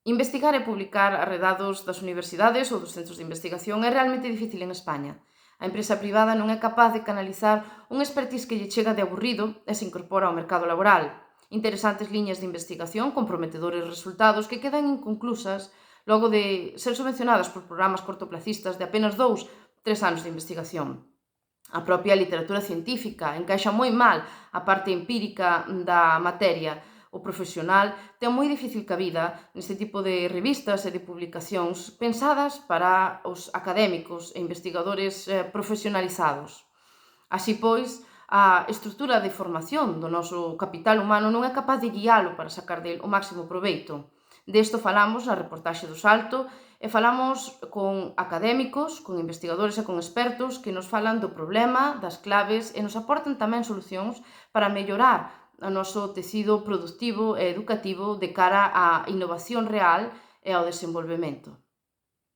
Investigar e publicar arredados das universidades ou dos centros de investigación é realmente difícil en España. A empresa privada non é capaz de canalizar un expertise que lle chega de aburrido e se incorpora ao mercado laboral. Interesantes liñas de investigación con prometedores resultados que quedan inconclusas logo de ser subvencionadas por programas cortoplacistas de apenas 2, 3 anos de investigación. A propia literatura científica encaixa moi mal a parte empírica da materia. O profesional ten moi difícil cabida neste tipo de revistas e de publicacións pensadas para os académicos e investigadores profesionalizados. Así pois, a estrutura de formación do noso capital humano non é capaz de guialo para sacar del o máximo proveito. Desto falamos na reportaxe do Salto e falamos con académicos, con investigadores e con expertos que nos falan do problema, das claves e nos aportan tamén solucións para mellorar o noso tecido productivo e educativo de cara á innovación real e ao desenvolvemento.